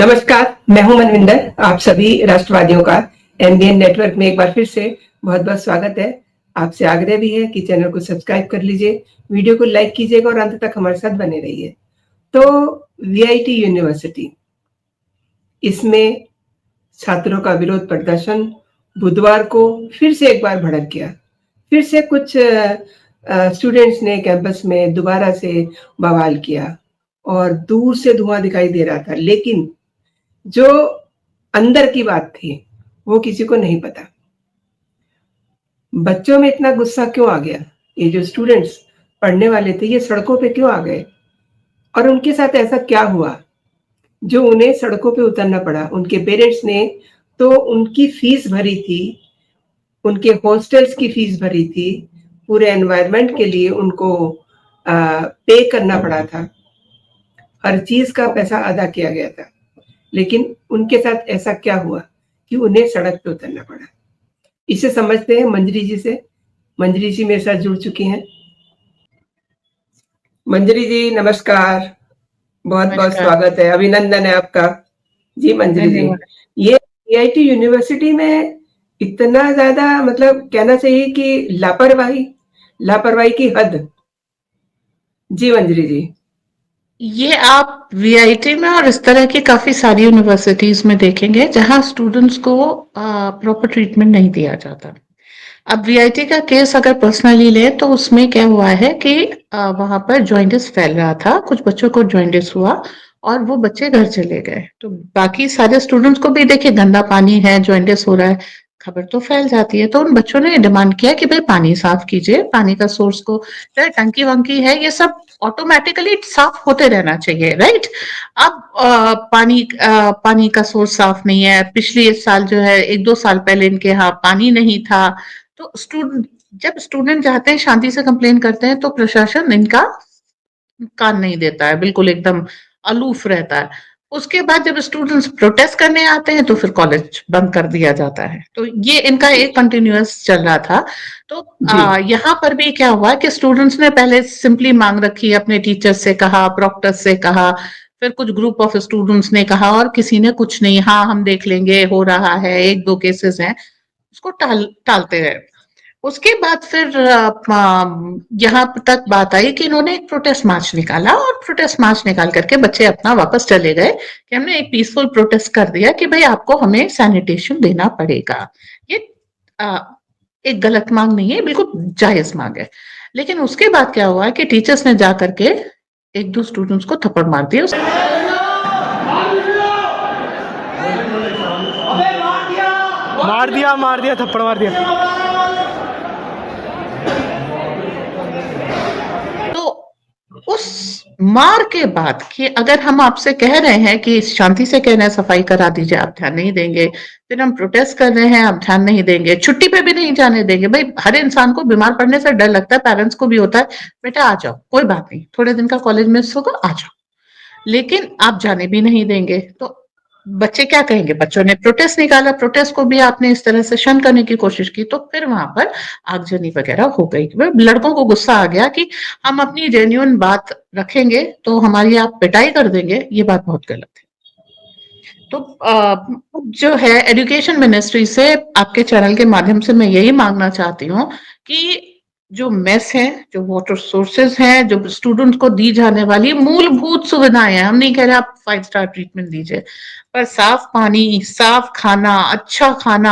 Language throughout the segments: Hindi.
नमस्कार, मैं हूं मनविंदर। आप सभी राष्ट्रवादियों का एनबीएन नेटवर्क में एक बार फिर से बहुत-बहुत स्वागत है। आपसे आग्रह भी है कि चैनल को सब्सक्राइब कर लीजिए, वीडियो को लाइक कीजिएगा और अंत तक हमारे साथ बने रहिए। तो वीआईटी यूनिवर्सिटी, इसमें छात्रों का विरोध प्रदर्शन बुधवार को फिर से एक बार भड़क गया। फिर से कुछ स्टूडेंट्स ने कैंपस में दोबारा से बवाल किया और दूर से धुआं दिखाई दे रहा था, लेकिन जो अंदर की बात थी वो किसी को नहीं पता। बच्चों में इतना गुस्सा क्यों आ गया? ये जो स्टूडेंट्स पढ़ने वाले थे ये सड़कों पे क्यों आ गए और उनके साथ ऐसा क्या हुआ जो उन्हें सड़कों पे उतरना पड़ा? उनके पेरेंट्स ने तो उनकी फीस भरी थी, उनके हॉस्टल्स की फीस भरी थी, पूरे एनवायरनमेंट के लिए उनको पे करना पड़ा था, हर चीज का पैसा अदा किया गया था, लेकिन उनके साथ ऐसा क्या हुआ कि उन्हें सड़क पे उतरना पड़ा? इसे समझते हैं मंजरी जी से। मंजरी जी मेरे साथ जुड़ चुकी हैं। मंजरी जी नमस्कार, बहुत बहुत नमस्कार। स्वागत है, अभिनंदन है आपका। जी मंजरी जी, धन्यवाद। ये आईआईटी यूनिवर्सिटी में इतना ज्यादा मतलब कहना चाहिए कि लापरवाही की हद। जी मंजरी जी। ये आप वीआईटी में और इस तरह की काफी सारी यूनिवर्सिटीज में देखेंगे जहां स्टूडेंट्स को प्रॉपर ट्रीटमेंट नहीं दिया जाता। अब वीआईटी का केस अगर पर्सनली ले तो उसमें क्या हुआ है कि वहां पर जॉइंटिस फैल रहा था, कुछ बच्चों को जॉइंटिस हुआ और वो बच्चे घर चले गए। तो बाकी सारे स्टूडेंट्स को भी देखिए गंदा पानी है, जॉइंटिस हो रहा है, खबर तो फैल जाती है। तो उन बच्चों ने डिमांड किया कि भाई पानी साफ कीजिए, पानी का सोर्स को, चाहे टंकी वंकी है ये सब ऑटोमेटिकली साफ होते रहना चाहिए, राइट। अब पानी का सोर्स साफ नहीं है, पिछले साल जो है 1-2 साल पहले इनके यहाँ पानी नहीं था। तो जब स्टूडेंट जाते हैं शांति से कंप्लेन करते हैं तो प्रशासन इनका कान नहीं देता है, बिल्कुल एकदम अलूफ रहता है। उसके बाद जब स्टूडेंट्स प्रोटेस्ट करने आते हैं तो फिर कॉलेज बंद कर दिया जाता है। तो ये इनका एक कंटिन्यूअस चल रहा था। तो यहाँ पर भी क्या हुआ कि स्टूडेंट्स ने पहले सिंपली मांग रखी, अपने टीचर्स से कहा, प्रॉक्टर्स से कहा, फिर कुछ ग्रुप ऑफ स्टूडेंट्स ने कहा और किसी ने कुछ नहीं, हाँ हम देख लेंगे, हो रहा है, 1-2 केसेस हैं, उसको टालते रहे। उसके बाद फिर यहाँ तक बात आई कि इन्होंने एक प्रोटेस्ट मार्च निकाला और प्रोटेस्ट मार्च निकाल करके बच्चे अपना वापस चले गए कि हमने एक पीसफुल प्रोटेस्ट कर दिया कि भाई आपको हमें सैनिटेशन देना पड़ेगा। ये एक गलत मांग नहीं है, बिल्कुल जायज मांग है। लेकिन उसके बाद क्या हुआ कि टीचर्स ने जा करके 1-2 स्टूडेंट्स को थप्पड़ मार दिए। मार दिया थप्पड़ मार दिया। तो उस मार के बाद कि अगर हम आपसे कह रहे हैं कि शांति से कह रहे हैं सफाई करा दीजिए, आप ध्यान नहीं देंगे, फिर हम प्रोटेस्ट कर रहे हैं, आप ध्यान नहीं देंगे, छुट्टी पे भी नहीं जाने देंगे। भाई हर इंसान को बीमार पड़ने से डर लगता है, पेरेंट्स को भी होता है, बेटा आ जाओ, कोई बात नहीं, थोड़े दिन का कॉलेज मिस होगा, आ जाओ, लेकिन आप जाने भी नहीं देंगे। तो बच्चे क्या कहेंगे? बच्चों ने प्रोटेस्ट निकाला, प्रोटेस्ट को भी आपने इस तरह से शन करने की कोशिश की, तो फिर वहां पर आगजनी वगैरह हो गई। लड़कों को गुस्सा आ गया कि हम अपनी जेन्युइन बात रखेंगे तो हमारी आप पिटाई कर देंगे, ये बात बहुत गलत है। तो जो है एजुकेशन मिनिस्ट्री से आपके चैनल के माध्यम से मैं यही मांगना चाहती हूँ कि जो मेस है, जो वाटर सोर्सेज हैं, जो स्टूडेंट्स को दी जाने वाली मूलभूत सुविधाएं हैं, हम नहीं कह रहे आप 5 स्टार ट्रीटमेंट दीजिए, पर साफ पानी, साफ खाना, अच्छा खाना।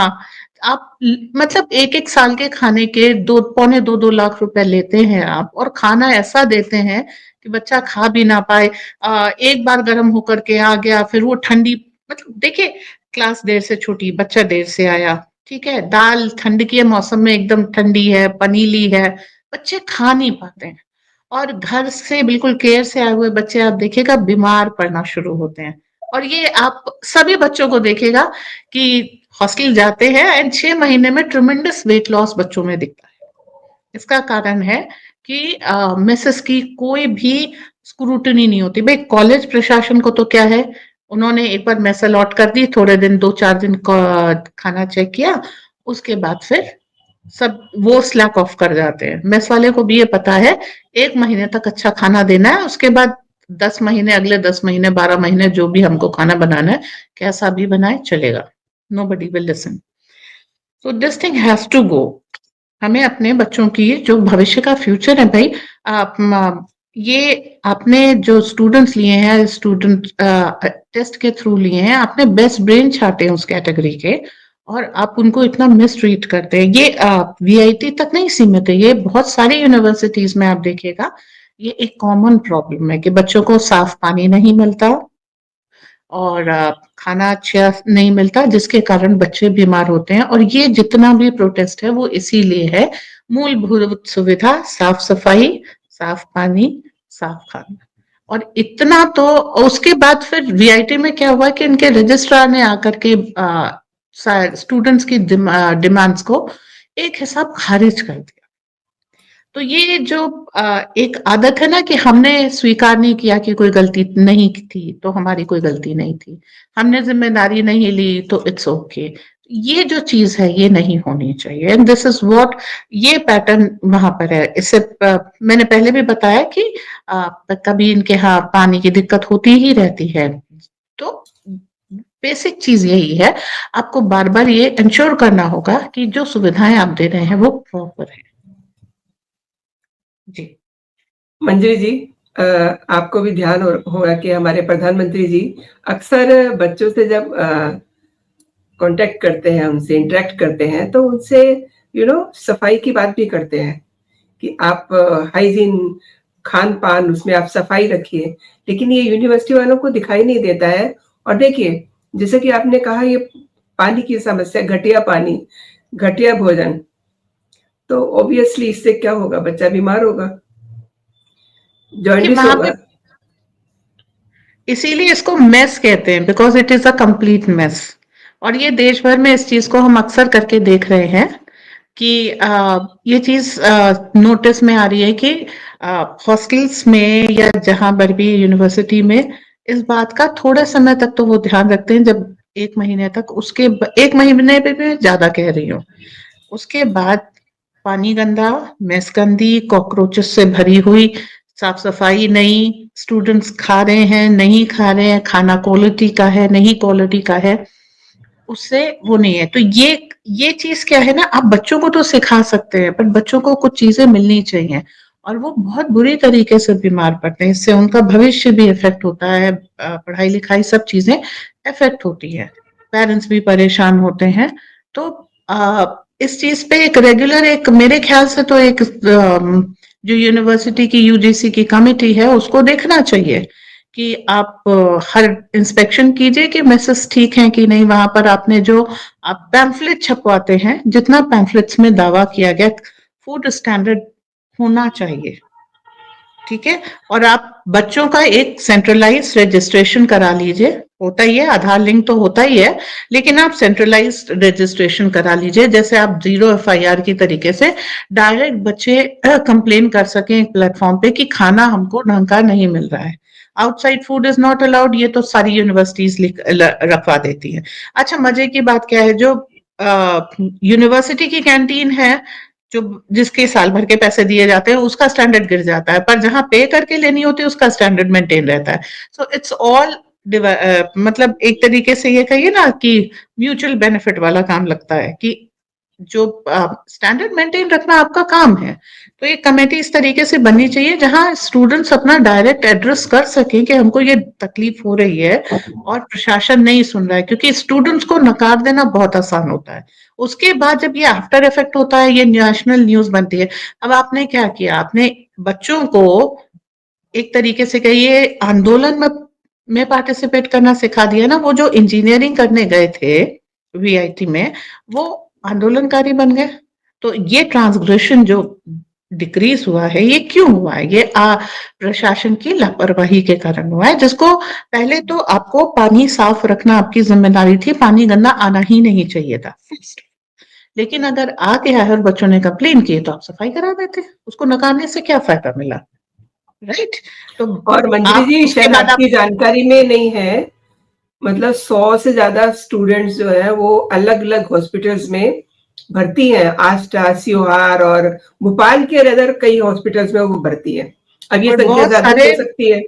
आप मतलब 1-1 साल के खाने के 2 पौने 2 लाख रुपए लेते हैं आप, और खाना ऐसा देते हैं कि बच्चा खा भी ना पाए। एक बार गर्म होकर के आ गया, फिर वो ठंडी, मतलब देखिए क्लास देर से छूटी, बच्चा देर से आया, ठीक है, दाल ठंड के मौसम में एकदम ठंडी है, पनीली है, बच्चे खा नहीं पाते हैं। और घर से बिल्कुल केयर से आए हुए बच्चे आप देखिएगा बीमार पड़ना शुरू होते हैं। और ये आप सभी बच्चों को देखिएगा कि हॉस्टल जाते हैं एंड 6 महीने में ट्रिमेंडस वेट लॉस बच्चों में दिखता है। इसका कारण है कि मिसेस की कोई भी स्क्रूटनी नहीं होती। भाई कॉलेज प्रशासन को तो क्या है, उन्होंने एक बार मेस अलॉट कर दी, थोड़े दिन 2-4 दिन खाना चेक किया, उसके बाद फिर सब वो स्लैक ऑफ कर जाते हैं। मेस वाले को भी ये पता है 1 महीने तक अच्छा खाना देना है, उसके बाद 10 महीने, अगले 10 महीने, 12 महीने जो भी हमको खाना बनाना है, कैसा भी बनाए चलेगा, nobody will listen. So this thing has to go. हमें अपने बच्चों की जो भविष्य का फ्यूचर है भाई, ये आपने जो स्टूडेंट्स लिए हैं, स्टूडेंट टेस्ट के थ्रू लिए हैं, आपने बेस्ट ब्रेन छाटे हैं उस कैटेगरी के, और आप उनको इतना मिस ट्रीट करते हैं। ये वीआईटी तक नहीं सीमित है, ये बहुत सारी यूनिवर्सिटीज में आप देखिएगा ये एक कॉमन प्रॉब्लम है कि बच्चों को साफ पानी नहीं मिलता और खाना अच्छा नहीं मिलता, जिसके कारण बच्चे बीमार होते हैं। और ये जितना भी प्रोटेस्ट है वो इसीलिए है, मूलभूत सुविधा, साफ सफाई, साफ पानी, साफ खाना। और इतना तो उसके बाद फिर वीआईटी में क्या हुआ कि इनके रजिस्ट्रार ने आकर के स्टूडेंट्स की डिमांड्स को एक हिसाब खारिज कर दिया। तो ये जो एक आदत है ना कि हमने स्वीकार नहीं किया कि कोई गलती नहीं थी, तो हमारी कोई गलती नहीं थी, हमने जिम्मेदारी नहीं ली तो इट्स ओके, ये जो चीज है ये नहीं होनी चाहिए। एंड दिस इज व्हाट, ये पैटर्न वहां पर है। इससे मैंने पहले भी बताया कि कभी इनके यहाँ पानी की दिक्कत होती ही रहती है। तो बेसिक चीज यही है, आपको बार बार ये इंश्योर करना होगा कि जो सुविधाएं आप दे रहे हैं वो प्रॉपर है। जी मंजरी जी, आपको भी ध्यान होगा कि हमारे प्रधानमंत्री जी अक्सर बच्चों से जब कांटेक्ट करते हैं, उनसे इंटरेक्ट करते हैं, तो उनसे सफाई की बात भी करते हैं कि आप हाइजीन, खान पान, उसमें आप सफाई रखिए। लेकिन ये यूनिवर्सिटी वालों को दिखाई नहीं देता है। और देखिए, जैसे कि आपने कहा, ये पानी की समस्या, घटिया पानी, घटिया भोजन, तो ऑब्वियसली इससे क्या होगा, बच्चा बीमार होगा, जॉन्डिस होगा। इसीलिए इसको मेस कहते हैं, because it is a complete mess. और ये देश भर में इस चीज को हम अक्सर करके देख रहे हैं कि ये चीज नोटिस में आ रही है कि हॉस्टल्स में या जहां पर भी यूनिवर्सिटी में इस बात का थोड़े समय तक तो वो ध्यान रखते हैं, जब 1 महीने तक, उसके 1 महीने पे भी ज्यादा कह रही हूँ, उसके बाद पानी गंदा, मेस गंदी, कॉकरोचेस से भरी हुई, साफ सफाई नहीं, स्टूडेंट्स खा रहे हैं नहीं खा रहे हैं, खाना क्वालिटी का है नहीं क्वालिटी का है, उससे वो नहीं है। तो ये चीज क्या है ना, आप बच्चों को तो सिखा सकते हैं, पर बच्चों को कुछ चीजें मिलनी चाहिए, और वो बहुत बुरी तरीके से बीमार पड़ते हैं। इससे उनका भविष्य भी इफेक्ट होता है, पढ़ाई लिखाई सब चीजें इफेक्ट होती है, पेरेंट्स भी परेशान होते हैं। तो इस चीज पे एक रेगुलर, एक मेरे ख्याल से तो एक जो यूनिवर्सिटी की यूजीसी की कमेटी है उसको देखना चाहिए कि आप हर इंस्पेक्शन कीजिए कि मेसेज ठीक हैं कि नहीं। वहां पर आपने जो आप पैम्फलेट छपवाते हैं, जितना पैम्फलेट्स में दावा किया गया फूड स्टैंडर्ड होना चाहिए, ठीक है। और आप बच्चों का एक सेंट्रलाइज रजिस्ट्रेशन करा लीजिए, होता ही है, आधार लिंक तो होता ही है, लेकिन आप सेंट्रलाइज रजिस्ट्रेशन करा लीजिए, जैसे आप 0 FIR की तरीके से डायरेक्ट बच्चे कंप्लेन कर सकें एक प्लेटफॉर्म पे कि खाना हमको ढंग का नहीं मिल रहा है, outside food is not allowed. ये तो सारी यूनिवर्सिटीज रखवा देती है। अच्छा, मजे की बात क्या है, जो यूनिवर्सिटी की कैंटीन है, जो जिसके साल भर के पैसे दिए जाते हैं, उसका स्टैंडर्ड गिर जाता है, पर जहां पे करके लेनी होती है उसका स्टैंडर्ड मेंटेन रहता है। सो इट्स ऑल मतलब एक तरीके से ये कहिए ना कि म्यूचुअल बेनिफिट वाला काम लगता है कि जो स्टैंडर्ड मेंटेन रखना आपका काम है। तो ये कमेटी इस तरीके से बननी चाहिए जहां स्टूडेंट्स अपना डायरेक्ट एड्रेस कर सकें कि हमको ये तकलीफ हो रही है और प्रशासन नहीं सुन रहा है, क्योंकि स्टूडेंट्स को नकार देना बहुत आसान होता है, उसके बाद जब ये आफ्टर इफेक्ट होता है, ये नेशनल न्यूज बनती है। अब आपने क्या किया, आपने बच्चों को एक तरीके से कहिए आंदोलन में पार्टिसिपेट करना सिखा दिया ना। वो जो इंजीनियरिंग करने गए थे वीआईटी में, वो आंदोलनकारी बन गए। तो ये ट्रांसग्रेशन जो डिक्रीज हुआ है, ये क्यों हुआ है? ये प्रशासन की लापरवाही के कारण हुआ है, जिसको पहले तो आपको पानी साफ रखना आपकी जिम्मेदारी थी, पानी गंदा आना ही नहीं चाहिए था। लेकिन अगर आ गया है और बच्चों ने कंप्लेन की तो आप सफाई करा देते, उसको नकारने से क्या फायदा मिला, राइट? तो और मंजरी आप जी, उसके शायद बाद आप आपकी जानकारी में नहीं है, मतलब 100 से ज्यादा स्टूडेंट्स जो है वो अलग अलग हॉस्पिटल्स में भर्ती हैं, आष्टा, सियोहार और भोपाल के अदर कई हॉस्पिटल्स में वो भर्ती है। अब ये और संख्या बहुत ज्यादा भी सारे हो सकती है।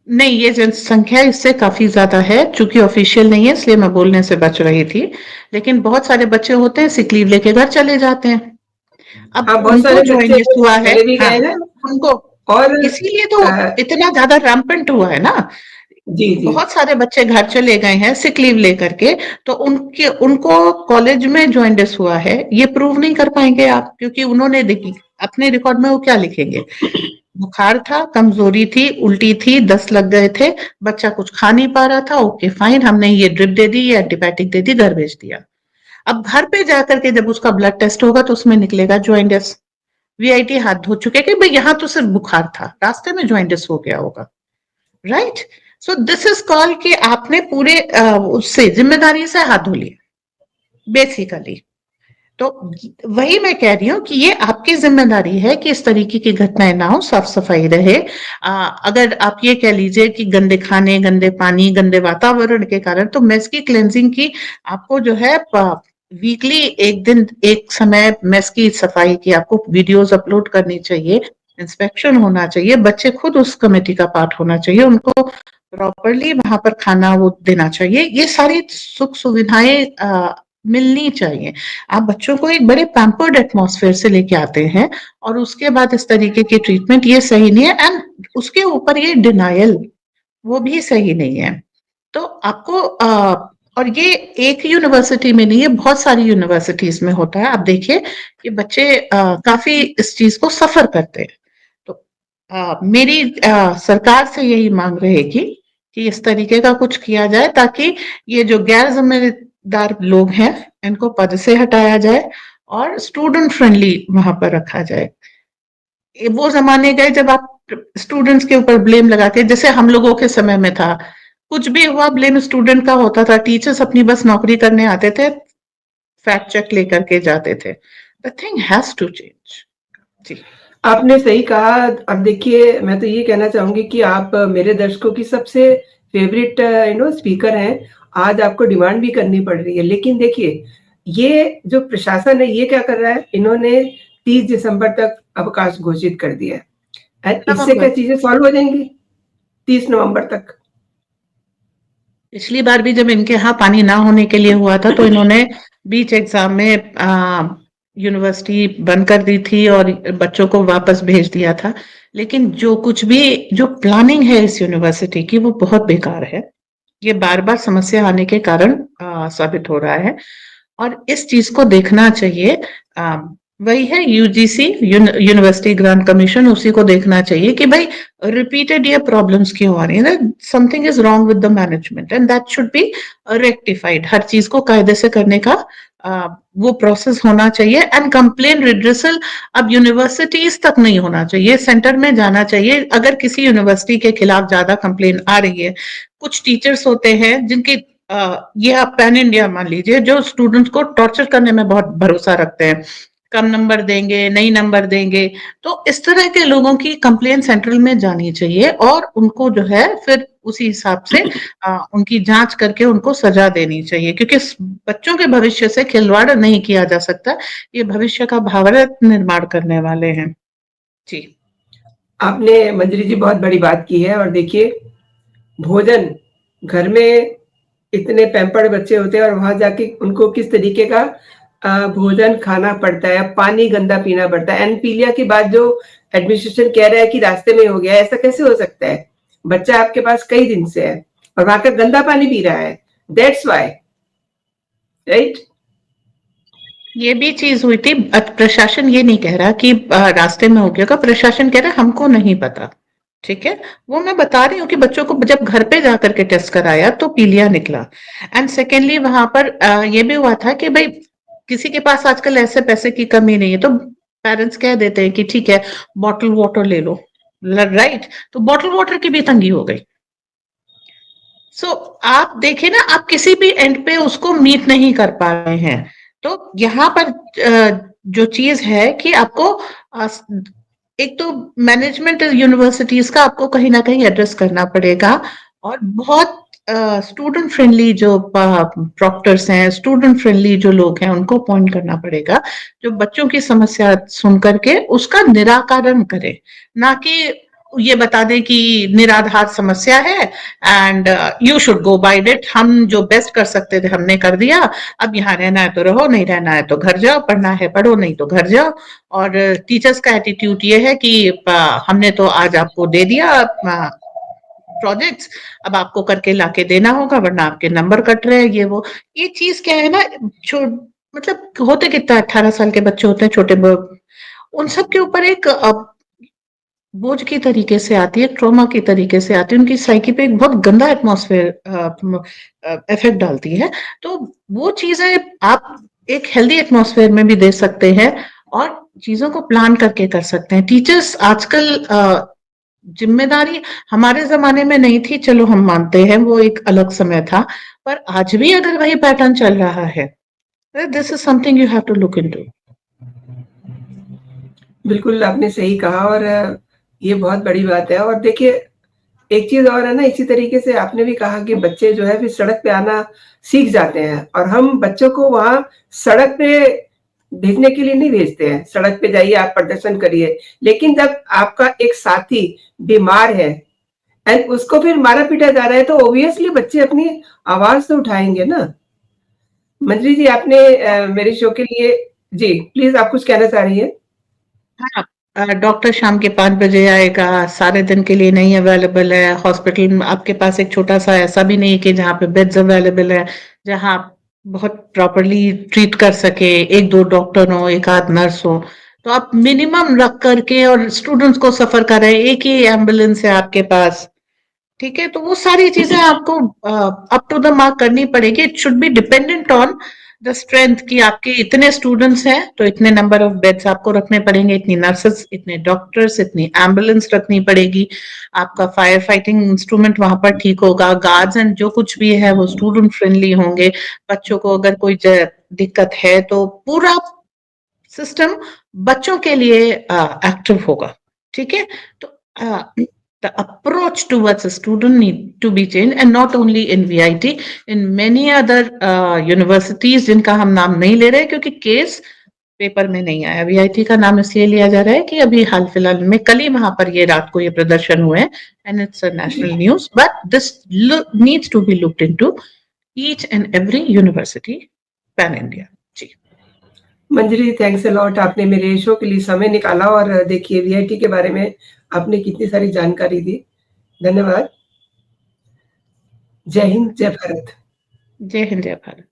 नहीं, ये जनसंख्या इससे काफी ज्यादा है, चूंकि ऑफिशियल नहीं है इसलिए मैं बोलने से बच रही थी। लेकिन बहुत सारे बच्चे होते हैं सिक लीव लेके घर चले जाते हैं। अब हाँ, बहुत उनको सारे बच्चे जॉइंडिस हुआ है। चले भी हाँ, गए हैं। उनको और इसीलिए तो अ, इतना ज्यादा रैम्पेंट हुआ है ना। जी जी। बहुत सारे बच्चे घर चले गए हैं सिक लीव लेकर के, तो उनके उनको कॉलेज में जॉइंडिस हुआ है ये प्रूव नहीं कर पाएंगे आप, क्योंकि उन्होंने देखी अपने रिकॉर्ड में वो क्या लिखेंगे, बुखार था, कमजोरी थी, उल्टी थी, 10 लग गए थे, बच्चा कुछ खा नहीं पा रहा था, ओके फाइन, हमने ये ड्रिप दे दी, ये एंटीबायोटिक दे दी, घर भेज दिया। अब घर पे जाकर के जब उसका ब्लड टेस्ट होगा तो उसमें निकलेगा जॉइंडिस। वीआईटी हाथ धो चुके कि भाई यहाँ तो सिर्फ बुखार था, रास्ते में जॉइंडिस हो गया होगा। Right. So this is call कि आपने पूरे उससे जिम्मेदारी से हाथ धो लिए बेसिकली। तो वही मैं कह रही हूँ कि ये आपकी जिम्मेदारी है कि इस तरीके की घटनाएं ना हो, साफ सफाई रहे। अगर आप ये कह लीजिए कि गंदे खाने, गंदे पानी, गंदे वातावरण के कारण, तो मेस की क्लेंजिंग की आपको जो है वीकली एक दिन एक समय मेस की सफाई की आपको वीडियोस अपलोड करनी चाहिए, इंस्पेक्शन होना चाहिए, बच्चे खुद उस कमेटी का पार्ट होना चाहिए, उनको प्रॉपरली वहां पर खाना वो देना चाहिए, ये सारी सुख सुविधाएं मिलनी चाहिए। आप बच्चों को एक बड़े पैम्पर्ड एटमॉस्फेयर से लेके आते हैं और उसके बाद इस तरीके की ट्रीटमेंट, ये सही नहीं है। एंड उसके ऊपर ये डिनायल, वो भी सही नहीं है। तो आपको और ये एक यूनिवर्सिटी में नहीं है, बहुत सारी यूनिवर्सिटीज में होता है। आप देखिए कि बच्चे काफी इस चीज को सफर करते हैं। तो मेरी सरकार से यही मांग रहेगी कि इस तरीके का कुछ किया जाए, ताकि ये जो गैर जिम्मेदार लोग हैं इनको पद से हटाया जाए और स्टूडेंट फ्रेंडली वहां पर रखा जाए। वो जमाने गए जब आप स्टूडेंट्स के ऊपर ब्लेम लगा के, जैसे हम लोगों के समय में था, कुछ भी हुआ ब्लेम स्टूडेंट का होता था, टीचर्स अपनी बस नौकरी करने आते थे, फैक्ट चेक लेकर के जाते थे। The thing has to change. जी। आपने सही कहा। अब देखिए, मैं तो ये कहना चाहूँगी कि आप मेरे दर्शकों की सबसे फ़ेवरेट स्पीकर हैं। आज आपको डिमांड भी करनी पड़ रही है। लेकिन देखिए, ये जो प्रशासन है, ये क्या कर रहा है? इन्होंने 30 दिसंबर तक अवकाश घोषित कर दिया है। इससे क्या नवंबर। चीज़ें सॉल्व हो जाएँगी? 30 नवंबर तक। पिछली बार भी जब इनके यहाँ पानी ना होने के लिए हुआ था तो इन्होंने बीच एग्जाम में यूनिवर्सिटी बंद कर दी थी और बच्चों को वापस भेज दिया था। लेकिन जो कुछ भी जो प्लानिंग है इस यूनिवर्सिटी की वो बहुत बेकार है। ये बार बार समस्या आने के कारण साबित हो रहा है और इस चीज को देखना चाहिए। आ, वही है यूजीसी, यूनिवर्सिटी ग्रांट कमीशन, उसी को देखना चाहिए कि भाई रिपीटेड ये प्रॉब्लम्स क्यों आ रही है। Something is wrong with the management and that should be rectified. हर चीज को कायदे से करने का वो प्रोसेस होना चाहिए। एंड कंप्लेन रिड्रेसल अब यूनिवर्सिटीज तक नहीं होना चाहिए, सेंटर में जाना चाहिए। अगर किसी यूनिवर्सिटी के खिलाफ ज्यादा कंप्लेन आ रही है, कुछ टीचर्स होते हैं जिनकी ये आप पैन इंडिया मान लीजिए, जो स्टूडेंट्स को टॉर्चर करने में बहुत भरोसा रखते हैं, कम नंबर देंगे, नहीं नंबर देंगे, तो इस तरह के लोगों की कंप्लेन सेंट्रल में जानी चाहिए और उनको जो है फिर उसी हिसाब से उनकी जांच करके उनको सजा देनी चाहिए, क्योंकि बच्चों के भविष्य से खिलवाड़ नहीं किया जा सकता। ये भविष्य का भारत निर्माण करने वाले हैं। जी। आपने मंजरी जी बहुत बड़ी बात की है। और देखिए, भोजन घर में इतने पैम्पर्ड बच्चे होते हैं और वहाँ जाके उनको किस तरीके का भोजन खाना पड़ता है, पानी गंदा पीना पड़ता है। एनपीलिया की बात जो एडमिनिस्ट्रेशन कह रहा है कि रास्ते में हो गया है, ऐसा कैसे हो सकता है? बच्चा आपके पास कई दिन से है और वहाँ का गंदा पानी पी रहा है। That's why, right? ये भी चीज हुई थी। प्रशासन ये नहीं कह रहा कि रास्ते में हो गया का, प्रशासन कह रहा है हमको नहीं पता। ठीक है, वो मैं बता रही हूँ कि बच्चों को जब घर पे जाकर के टेस्ट कराया तो पीलिया निकला। एंड सेकेंडली वहां पर ये भी हुआ था कि भाई किसी के पास आजकल ऐसे पैसे की कमी नहीं है, तो पेरेंट्स कह देते हैं कि ठीक है बॉटल वाटर ले लो। राइट, तो बॉटल वाटर की भी तंगी हो गई। सो आप देखें ना, आप किसी भी एंड पे उसको मीट नहीं कर पा रहे हैं। तो यहाँ पर जो चीज है कि आपको एक तो मैनेजमेंट यूनिवर्सिटीज का आपको कहीं ना कहीं एड्रेस करना पड़ेगा और बहुत स्टूडेंट फ्रेंडली जो प्रॉक्टर्स हैं, स्टूडेंट फ्रेंडली जो लोग हैं, उनको अपॉइंट करना पड़ेगा जो बच्चों की समस्या सुन करके उसका निराकरण करे, ना कि ये बता दें कि निराधार समस्या है and you should go by it, हम जो बेस्ट कर सकते थे हमने कर दिया, अब यहाँ रहना है तो रहो, नहीं रहना है तो घर जाओ, पढ़ना है पढ़ो, नहीं तो घर जाओ। और टीचर्स का एटीट्यूड ये है कि हमने तो आज आपको दे दिया प्रोजेक्ट्स, अब आपको करके लाके देना होगा वरना आपके नंबर कट रहे हैं, ये वो। ये चीज क्या है ना, मतलब होते कितना 18 साल के बच्चे होते हैं छोटे, उन सब के ऊपर एक बोझ की तरीके से आती है, ट्रॉमा की तरीके से आती है, उनकी साइकी पे एक बहुत गंदा एटमॉस्फेयर इफेक्ट डालती है। तो वो चीजें आप एक हेल्दी एटमॉस्फेयर में भी दे सकते हैं और चीजों को प्लान करके कर सकते हैं। टीचर्स आजकल जिम्मेदारी हमारे जमाने में नहीं थी, चलो हम मानते हैं वो एक अलग समय था, पर आज भी अगर वही पैटर्न चल रहा है, this is something you have to look into. बिल्कुल आपने सही कहा और ये बहुत बड़ी बात है। और देखिए एक चीज़ और है ना, इसी तरीके से आपने भी कहा कि बच्चे जो है फिर सड़क पे आना सीख जाते हैं और हम बच्चों को वहाँ सड़क पे भेजने के लिए नहीं भेजते हैं, सड़क पे जाइए आप प्रदर्शन करिए। लेकिन जब आपका एक साथी बीमार है एंड उसको फिर मारा-पीटा जा रहा है तो ऑब्वियसली बच्चे अपनी आवाज़ तो उठाएँगे ना। मंजरी जी आपने मेरे शो के लिए जी, प्लीज़ आप कुछ कहना चाह रही हैं? हाँ, डॉक्टर शाम के 5 बजे आएगा, सारे दिन के लिए नहीं अवेलेबल है। हॉस्पिटल में आपके पास एक छोटा सा ऐसा भी नहीं है कि जहाँ पे बेड्स अवेलेबल है, जहाँ आप बहुत प्रॉपरली ट्रीट कर सके, एक दो डॉक्टर हो, एक आध नर्स हो। तो आप मिनिमम रख करके और स्टूडेंट्स को सफर कर रहे हैं, एक ही एम्बुलेंस है आपके पास, ठीक है। तो वो सारी चीजें आपको अप टू द मार्क करनी पड़ेगी। It should be dependent on the strength कि आपके इतने स्टूडेंट्स हैं तो इतने नंबर ऑफ बेड्स आपको रखने पड़ेंगे, इतनी नर्सेस, इतने डॉक्टर्स, इतनी एम्बुलेंस रखनी पड़ेगी, आपका फायर फाइटिंग इंस्ट्रूमेंट वहां पर ठीक होगा, गार्ड्स एंड जो कुछ भी है वो स्टूडेंट फ्रेंडली होंगे, बच्चों को अगर कोई दिक्कत है तो पूरा सिस्टम बच्चों के लिए एक्टिव होगा, ठीक है। तो the approach towards a student need to be changed, and not only in VIT, in many other universities जिनका हम नाम नहीं ले रहे क्योंकि केस पेपर में नहीं आया। VIT का नाम इसलिए लिया जा रहा है कि अभी हाल फिलहाल में कल ही वहां पर ये रात को ये प्रदर्शन हुए हैं, and it's a national news, but this needs to be looked into each and every university pan India. जी मंजरी थैंक्स अ लॉट, आपने मेरे शो के लिए समय निकाला और देखिए वीआईटी के बारे में आपने कितनी सारी जानकारी दी। धन्यवाद। जय हिंद, जय भारत। जय हिंद, जय भारत।